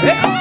Hãy subscribe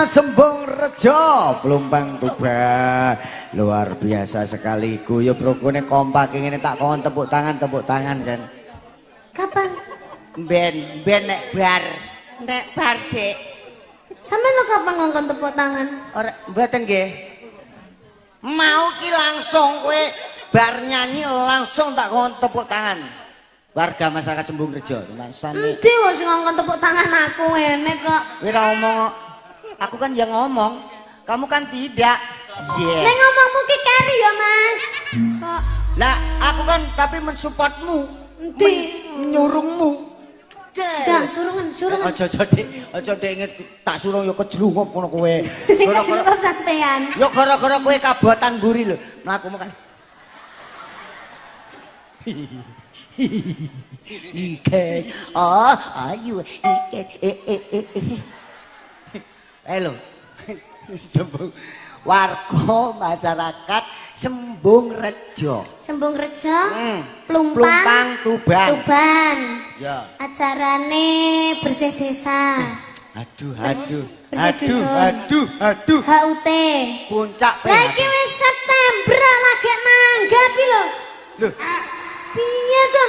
Sembung Rejo Plumpang Tuban. Luar biasa sekali guyub rukune kompak ngene tak kon tepuk tangan kan. Kapan? Ben nek bar Dek. Sampeyan lo kapan ngongkon tepuk tangan? Ora mboten nggih. Mau ki langsung kowe bar nyanyi langsung tak kon tepuk tangan. Warga masyarakat Sembung Rejo. Masane. Endi wong sing ngongkon tepuk tangan aku ngene kok. Kowe ora ngomong. Aku kan yang ngomong. Kamu kan tidak. Yeah. Nek ngomongmu ki keri ya, Mas. Kok Lah, aku kan tapi mensupportmu. endi? Nyurungmu. Dah, surungan. Aja Dek inget tak surung ya kejlungop ngono kowe. Sing kok sampean. Ya gara-gara kowe kabotan mburi lho. Mlaku makan. Iken. Oh, ayu. Halo. Sembung warga masyarakat Sembung Rejo. Sembung Rejo, Plumpang Plumpang, Tuban. Ya. Acarane bersih desa. Aduh. HUT. Puncak Lah iki wis September lagi nanggapi lho. Loh, Piye to?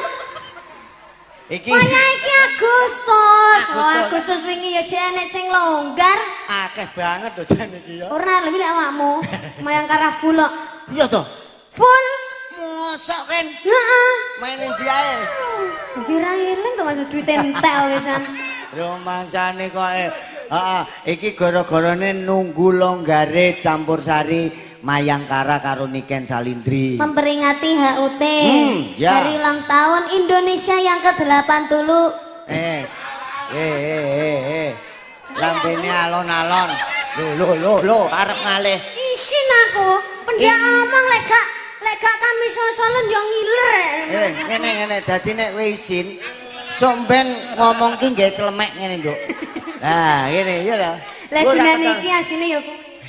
iki Kaya iki Agustus. Agustus wingi ya jek enek sing longgar. akeh banget lho jan iki ya. Ora lebih lek awakmu. Mayang kara full kok. Iya to. Full. Mosok kan Heeh. main endi ae. Kira eling to maksud duit entek wisan. Romansane kok iki gara-garane nunggu longgare campursari Mayangkara karo Niken Salindri. Memperingati HUT ya. Hari ulang tahun Indonesia yang ke-80. Lambene alon-alon. Lho, arep ngalih. Isin aku, pendak omong lek gak kami sosolen yo ngiler. Ngene dadi nek kowe isin sok ben ngomong ki nggih celemek ngene, Nduk. Nah, ngene ya lho. Lah gunane iki asine yo.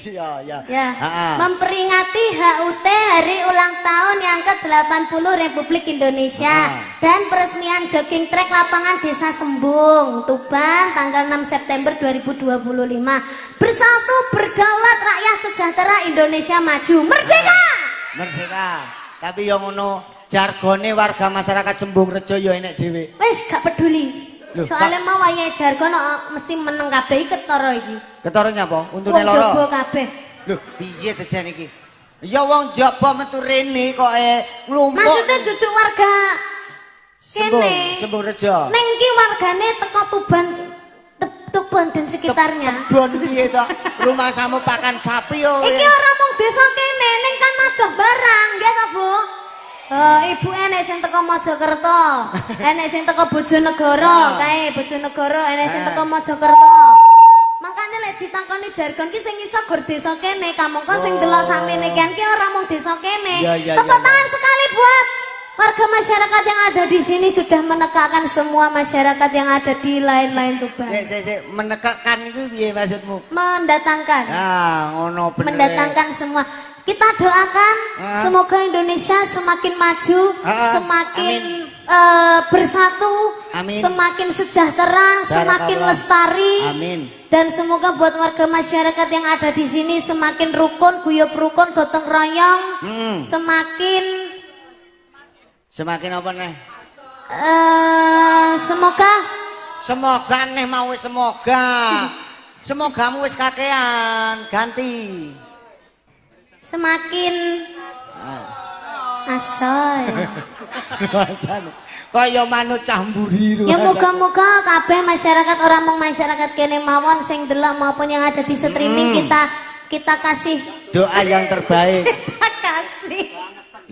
Iya. Ya. Memperingati HUT Hari Ulang Tahun yang ke-80 Republik Indonesia dan peresmian jogging track lapangan Desa Sembung, Tuban tanggal 6 September 2025. Bersatu berdaulat rakyat sejahtera Indonesia maju. Merdeka! Merdeka. Tapi yang ngono jargone warga masyarakat Sembung Rejo ya enek dhewe. Wes gak peduli. Loh, soalnya mau wayahe jargon mesti meneng kabeh iki ketara iki. Ketara nyapa? Untune Wong loro. jaba kabeh. Lho, piye tejan iki? Ya wong jaba metu rene kok nglumpuk. Maksudnya duduk warga kene. Sembung Rejo. Ning iki wargane teko Tuban dan sekitarnya. Bon piye to? Rumah samu pakan sapi yo. Iki ora mung desa kene, ning kan ada barang, nggih to, Bu? Ibu enek sing teko Mojokerto, enek sing teko Bojonegoro, kae Bojonegoro, enek sing teko Mojokerto. Makane lek ditakoni jargon ki sing iso gur desa kene, kamangka sing delok samene ki ora mung desa kene. Tepuk tangan sekali buat warga masyarakat yang ada di sini sudah menegakkan semua masyarakat yang ada di lain-lain Tuban. Menegakkan itu piye maksudmu? Mendatangkan. Ngono bener. Mendatangkan semua. Kita doakan semoga Indonesia semakin maju, semakin bersatu, semakin sejahtera, semakin lestari. Amin. Dan semoga buat warga masyarakat yang ada di sini semakin rukun, guyub rukun, gotong royong, semakin apa nih? Semoga nih mau semogamu wis kakean ganti. Semakin asoy. Kaya manut camburi. Ya moga-moga kabeh masyarakat orang mung masyarakat kene mawon sing delok maupun yang ada di streaming kita kasih doa yang terbaik. Kita kasih.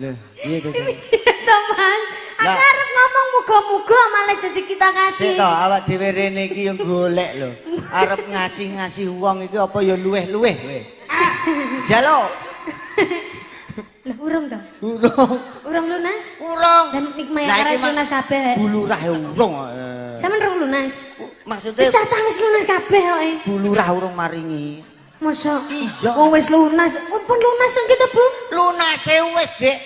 Loh, iya to. Teman, aku arep ngomong muga-muga malah jadi kita kasih. Sik to, awak dhewe rene iki yo golek lho. Arep ngasih wong iki apa ya luweh-luweh kowe. Jaluk. Lah urung to? Urung lunas? Urung. Dan nikmaya karas lunas kabeh. Bulurah urung. Sampeyan urung lunas? Maksudnya cacah wis lunas kabeh kok. Bulurah urung maringi. Masa? Iya. Wong wis lunas. Pun lunas kita, Bu. Lunase wis, Dik.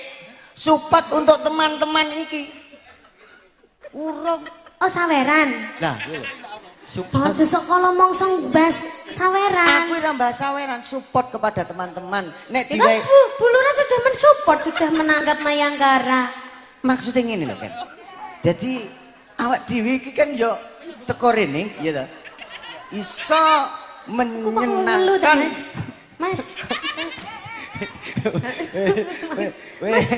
Support untuk teman-teman iki. Urung. Oh, saweran. Lah, iya. Support. Aja sok kala mongsong bas saweran. Aku ora mbahas saweran, support kepada teman-teman. Nek Itu diwe Bulura sudah mensupport, sudah menanggap Mayangkara. maksudnya ngene lho, Ken. Jadi awak dhewe iki kan yo teko rene, ya ta. Iso menyenangkan. Mas. Wes.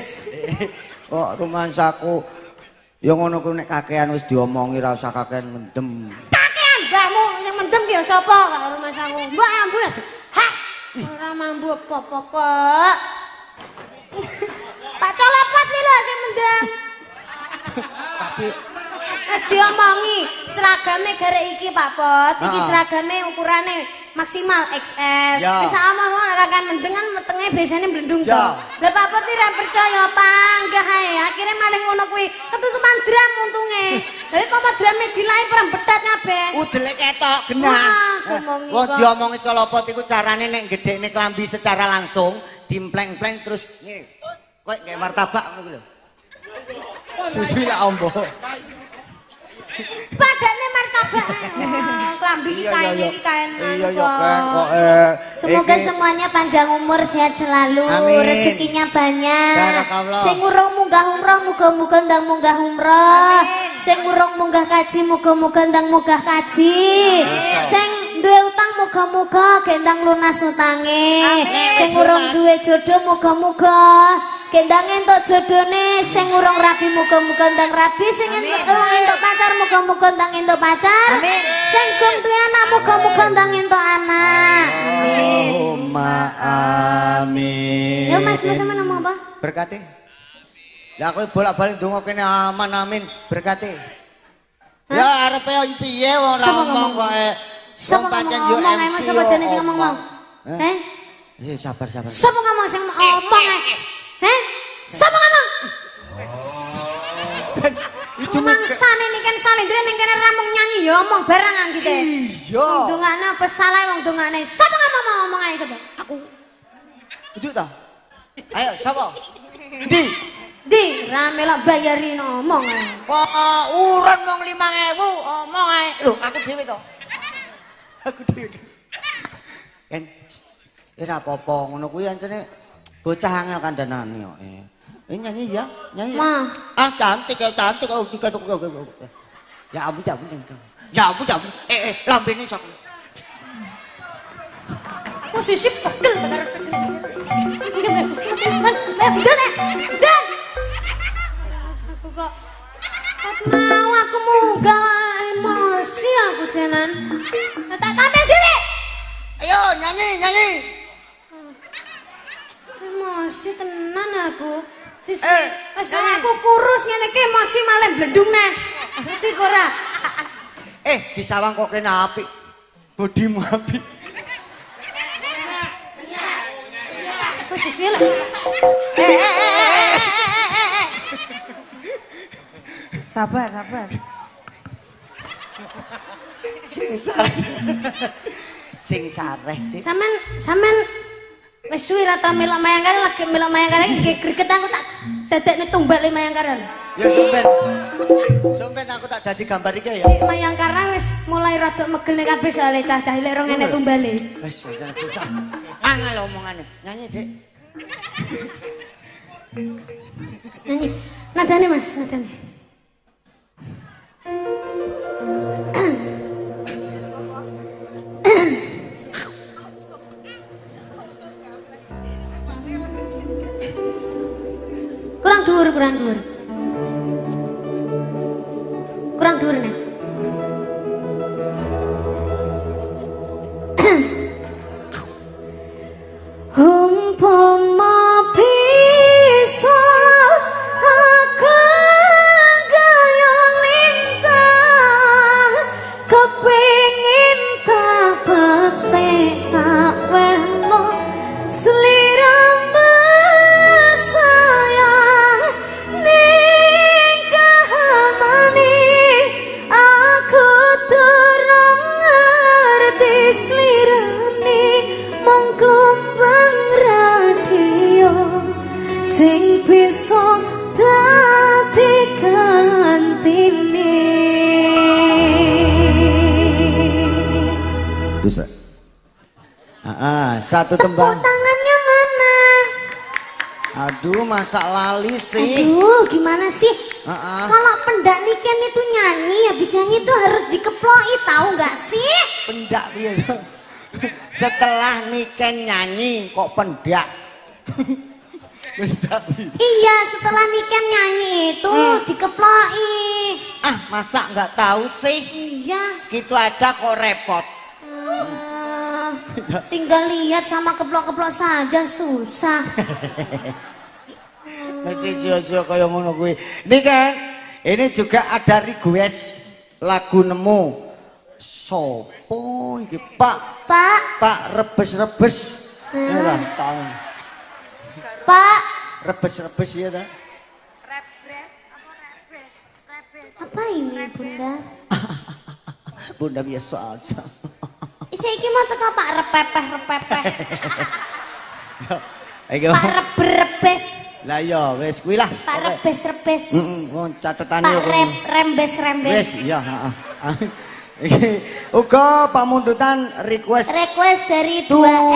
Oh, rumansaku ya ngono ku nek kakean wis diomongi ra usah kakean mendem. Kakean mbahmu yang mendem ki ya sapa karo Mas aku. Mbak ampun. Hah. Ora mampu apa-apa kok. Pak Colepot iki lho sing mendem. Tapi Wis diomongi seragame garek iki Pak Pot. Iki seragame ukurane maksimal XL. Ya. Wis omong kan mendengan metenge biasane blendung to. Ya. Lah Pak Pot iki ra percaya panggah ae. Akhire maling ngono kuwi ketutupan drum untunge. Lah kok drame dilahi perang betat kabeh. udele ketok genah. Wah, ngomongi Wong kok. diomongi colopot iku carane nek gedhekne klambi secara langsung dimpleng-pleng terus ngene. Kok kayak martabak ngono lho. Susu ya ombo. Padane martabak. Klambi iki kaine iki kain Iya ya kan kok Semoga iki- semuanya panjang umur, sehat selalu, Amin. rezekinya banyak. Barakallah. Sing urung munggah umroh muga-muga ndang munggah umroh. Sing urung munggah kaji muga-muga ndang munggah kaji. Sing duwe utang muga-muga gendang lunas utange. Sing urung duwe jodoh muga-muga gendang entuk jodone. Sing urung rabi muga-muga ndang rabi. Sing entuk pacar muga-muga ndang entuk pacar. Sing gum duwe anak muga-muga ndang entuk anak. Allahumma amin. Ya Mas, Mas sama nama apa? Berkati. Lah aku bolak-balik ndonga kene aman amin berkati. Ya arepe piye wong ora Sapa ngomong ngomong? kok Sapa ngomong ae Mas sapa jane sing ngomong? Heh? Eh sabar. Sapa ngomong sing ngomong ae? Heh? Sapa ngomong? Itu Mangsane ning kene salindre ning kene ramung nyanyi ya omong barang anggite. iya. Dongane apa salah wong dongane? Sapa ngomong ae sapa? Aku. Ujuk ta? Ayo sapa? Di. Di rame lak bayarin omong ae. Kok urun mong 5.000 omong ae. Lho aku dhewe to. Aku dhewe. Kan ora apa-apa ngono kuwi ancene bocah angel kandhanane kok. Nyanyi ya, nyanyi. Ma. Ah cantik ya cantik oh dikaduk. Ya ampun. Ya ampun. Lambene sok. Aku sisip pegel. Dan. Aku kok mau aku munggah emosi aku jalan. Tak tampil dhewe. Ayo nyanyi. Emosi tenan aku. Wis nyanyi. aku kurus ngene iki emosi malah blendung neh. Ngerti kok ora? Di sawang kok kene apik. Bodimu apik. Posisi lah. Sabar. Sing sareh, Dik. Sampean wis suwi ra ta melok Mayangkara lagi melok Mayangkara iki greget aku tak dadekne tumbale Mayangkara. Ya Sumpen aku tak dadi gambar iki ya. Mayangkara wis mulai rada megel kabeh soalé cah-cah ilek rong enek tumbale. Wes bocah. Angel omongane. Nyanyi, Dik. Nyanyi. Nadane Mas, nadane. Kurang dhuwur. Kurang dhuwur nek. Umpama bisa aku gaya lintang kepingin tak petik tak weno sliramu sayang ningkamani aku durung ngerti slirane mung gelombang radio sing bisa dadi gantine Satu Tepuk tembang. tangannya mana? Aduh, masa lali sih. Aduh, gimana sih? Heeh. Kalau pendak Niken itu nyanyi, habis nyanyi itu harus dikeploi, tahu nggak sih? Pendak piye to? Setelah Niken nyanyi kok pendak. Pendak piye? Iya, setelah Niken nyanyi itu dikeploi. Ah, masa nggak tahu sih? Iya. Gitu aja kok repot. Tinggal lihat sama keplok-keplok saja susah. Nanti sio-sio kaya ngono kuwi. Niken, ini juga ada request lagu nemu. Sopo iki, Pak? Pak, Pak rebes-rebes. Ya lah, tahu. Pak, Rebes-rebes ya ta? apa ini Bunda? Bunda biasa aja. Saiki mau teko Pak repepeh. Ayo. Pak reber-rebes. Lah ya wis kuwi lah. Pak rebes-rebes. Wong catetane Pak yo kuwi. rembes-rembes. Wis iya, heeh. Iki uga pamundutan request Request dari To- 2L to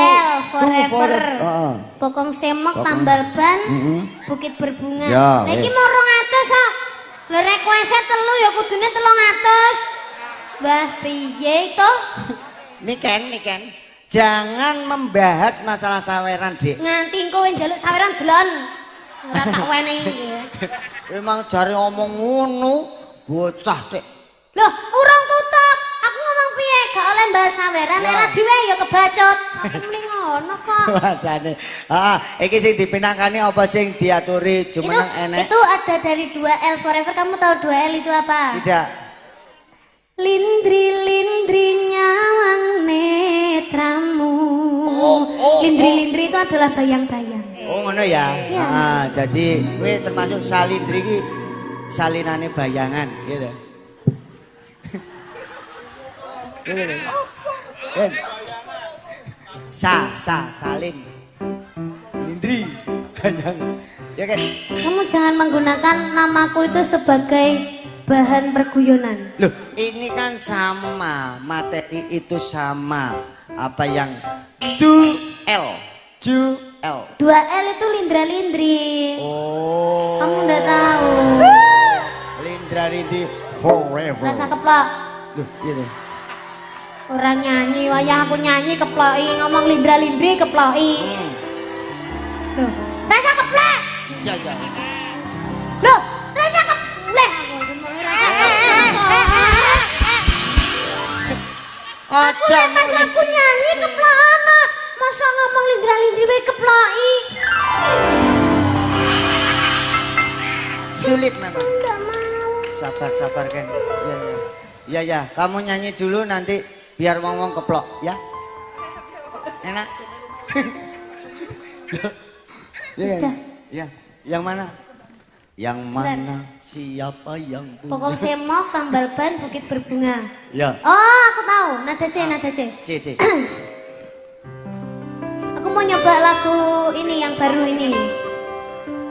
Forever. forever. Heeh. Bokong Semok Bokong. Tambal Ban Bukit Berbunga. Ya, Nah iki wis. mau 200 kok. Lho request-e 3 ya kudune 300. Mbah piye to? Niken. Jangan membahas masalah saweran, Dik. Nganti engko njaluk saweran delon. Ora tak wenehi ya. Emang jare ngomong ngono, bocah, Dik. Loh, urung tutup. Aku ngomong piye? Gak oleh mbahas saweran, Ya. lek dhewe ya kebacut. Aku muni ngono kok. Bahasane. Iki sing dipinangkani apa sing diaturi jumeneng enek? Itu ada dari 2L Forever. Kamu tahu 2L itu apa? Tidak. Lindri-lindri nyawang netramu. Lindri-lindri itu adalah bayang-bayang. Oh ngono ya. Iya. Jadi kowe termasuk salindri iki salinane bayangan gitu. Gitu. Ben. Salin. Lindri bayang. Ya kan? Kamu jangan menggunakan namaku itu sebagai bahan perguyonan. Loh, ini kan sama, materi itu sama. Apa yang 2L. 2L. 2L itu lindra-lindri. Oh. Kamu udah tahu. Lindra Rindi forever. Rasa keplok. Loh, iya deh. Orang nyanyi, wayah aku nyanyi keploki, ngomong lindra-lindri keploki. Loh, rasa keplok. Iya. Loh, rasa keplok. Aku Aja pas aku nyanyi keplok ana. Masa ngomong lindra-lindri wae keploki. sulit memang. Enggak mau. Sabar kan. Ya. Kamu nyanyi dulu nanti biar ngomong keplok ya. Enak. Ya, kan? Sudah. Ya. Yang mana? Yang mana? Siapa yang punya? Pokok Semok Tambal Ban Bukit Berbunga. Ya. Oh, aku tahu. Nada C. C. Aku mau nyoba lagu ini yang baru ini.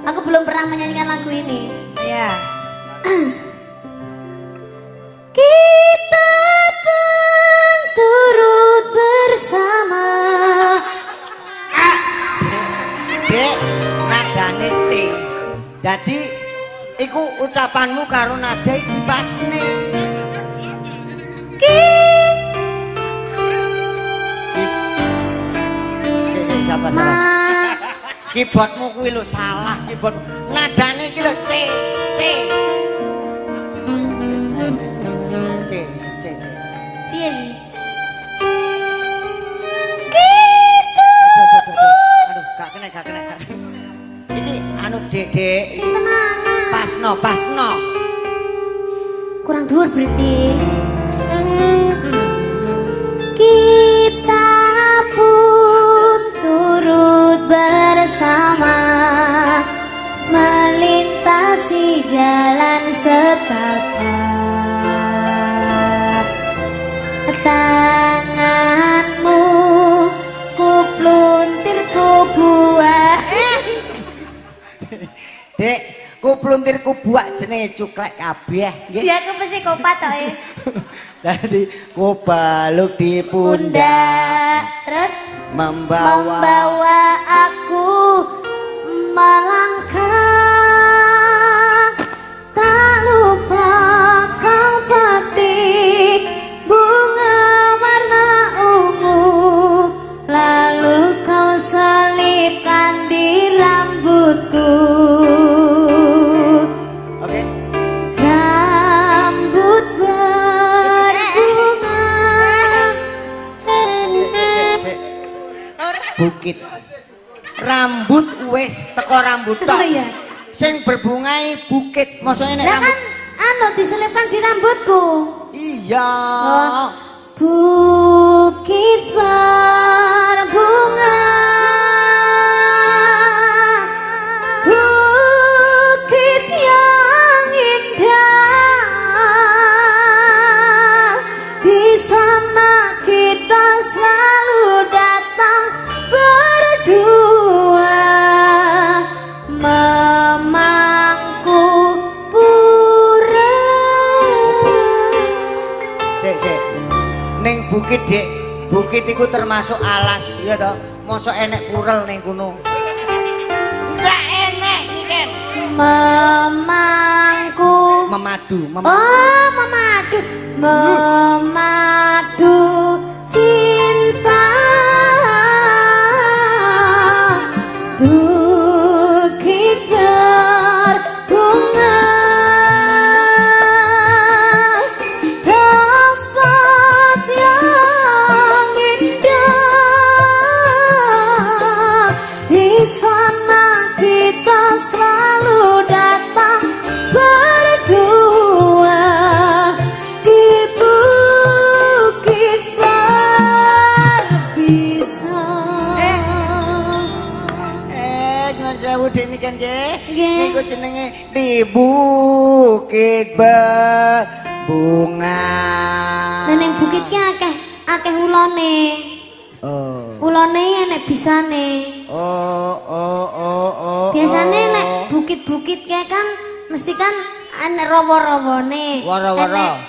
Aku belum pernah menyanyikan lagu ini. Iya. Kita pun turut bersama. Dek, nadane C. Jadi iku ucapanmu karo nada iki pasne. Sabar. Keyboardmu kuwi lho salah keyboard. Nadane iki lho C. Piye iki? Aduh, gak kena. Ini anu Dedek. Sing tenanan. Pasno. Kurang dhuwur berarti. Kita pun turut bersama melintasi jalan setapak. Tanganmu ku pluntir ku buah. Dek, ku pluntir ku buak jenenge cuklek kabeh nggih. Ya aku psikopat to Dadi ku baluk di pundak. pundak. Terus membawa aku melangkah, tak lupa kau petik bunga warna ungu, lalu kau selipkan di rambutku. Oke. Rambut berbunga. Bukit. Rambut wis teko rambut tok. Oh iya. Sing berbungai bukit. Maksudnya nek Lah kan rambut. diselipkan di rambutku. Iya. Oh. Bukit berbunga, bukit yang indah, di sana kita selalu datang berdua, memangku pura. Sik. Ning bukit, Dik. Bukit iku termasuk alas, ya toh. Mosok enek purel ning kono. Enggak enek iki kan. Memangku Memadu. oh memadu cinta, bukit berbunga, tempat yang indah, di sana kita selalu datang berdua, di bukit berpisah. Nyuwun sewu Dik niki nggih. Nggih. Niku jenenge di bukit berbunga. Lah ning bukit ki akeh ulone. Oh. Ulone enek bisane. Oh. Biasane nek bukit-bukit kayak kan mesti kan enek rawa-rawane. Wara-wara. Enek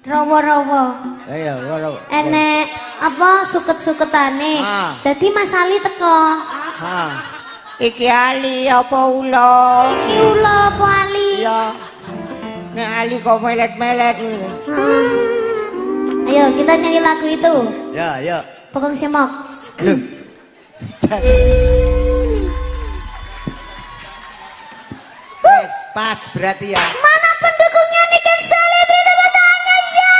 rawa-rawa. Iya, wara. Enek apa suket-suketane. Ah. Dadi Mas Ali teko. Ha. Iki ali apa ula? Iki ula apa Ali? Iya. Nek ali kok melet-melet ini. Ayo kita nyanyi lagu itu. Ya. Pokong semok. Loh. Wes, pas berarti ya. Mana pendukungnya Niken Sally? Beri tepuk tangannya ya.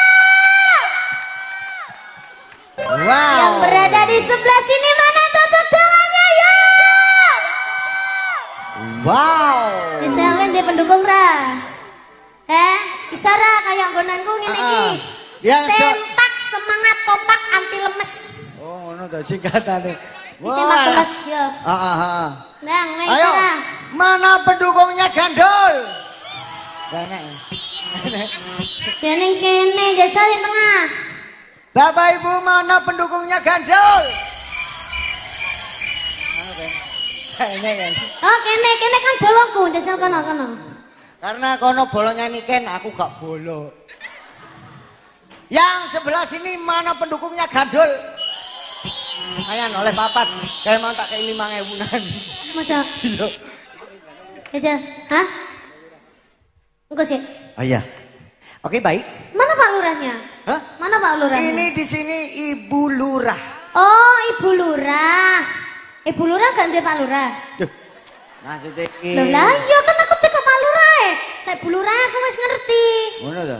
Wow. Yang berada di sebelah sini mana tepuk tangannya ya? Wow. Jangan dia pendukung ra. Isara kayak gonanku ngene iki. Yang Sempak semangat kompak anti lemes. Oh, ngono to singkatane. Isi makeles ya. Heeh. Nang, nek Ayo, Isara. mana pendukungnya Gandul? Enak. Kene kene jasa di tengah. Bapak Ibu, mana pendukungnya Gandul? Enak kan? Oh, kene kan bolongku jajal kono. Karena kono bolongnya Niken, aku gak bolo. Yang sebelah sini mana pendukungnya Gandul? Ayan oleh papat, kayak mau tak kayak 5.000-an. Masa? Iya. Jajal, hah? Engko sih. Oh iya. Oke baik. Mana Pak Lurahnya? Hah? Mana Pak Lurahnya? Ini di sini Ibu Lurah. Oh, Ibu Lurah. Ibu Lurah ganti Pak Lurah. Duh, maksudnya ini. Loh lah, iya kan aku teko Pak Lurah. Nek Bu Lurah aku wis ngerti. Ngono to?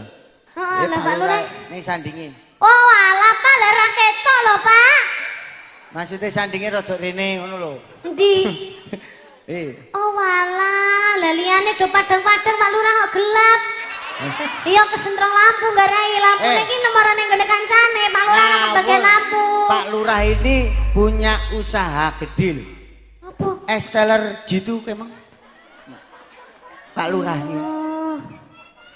Heeh, lah Pak Lurah. Nih sandingin. Oh, alah Pak, lah ra ketok lho, Pak. Maksudnya sandingin rada rene ngono lho. Endi? Oh walah, lah liyane do padang-padang Pak Lurah kok gelap. Iya kesentrong lampu garai lampu niki nomorane nggone kancane Pak Lurah nang bagian lampu. Pak Lurah ini punya usaha gede lho. Apa? Esteller jitu kemang. Pak Lurah ini. Oh,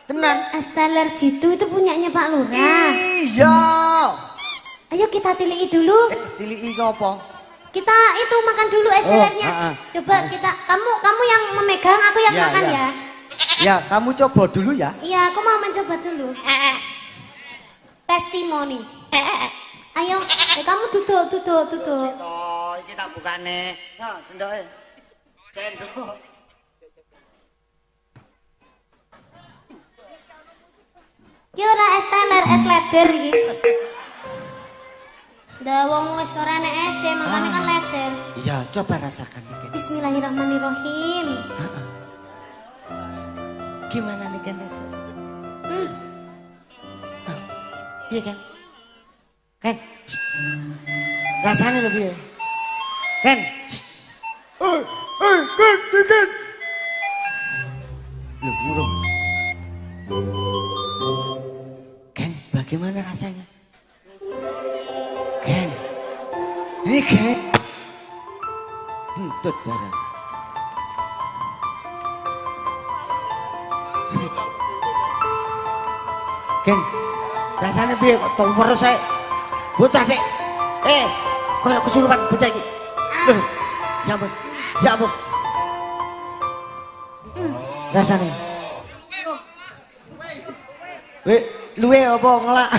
Tenan. Esteller Jitu itu punyanya Pak Lurah. Iya. Ayo kita tiliki dulu. Tiliki apa? Kita itu makan dulu estellernya. Coba kita kamu yang memegang, aku yang makan ya. Ya, kamu coba dulu ya. Iya, aku mau mencoba dulu. Testimoni. Ayo, kamu duduk. Oh, iki tak bukane. Nah, sendoke. Sendok. Ki ora es teler, es leder iki. Dah wong wis ora enek es, makane kan leder. Iya, coba rasakan iki. Bismillahirrahmanirrahim. Gimana nih kan rasanya? Iya kan? Kan? Rasanya lebih ya? Kan? Kan? Loh, burung. Ken, bagaimana rasanya? Ken, ini Ken. Hentut barang. Ken, rasanya piye kok tau weruh saya. Bocah sik. Kaya kesurupan bocah iki. Loh, ya ampun. Ya ampun. Rasanya. Luwe apa ngelak?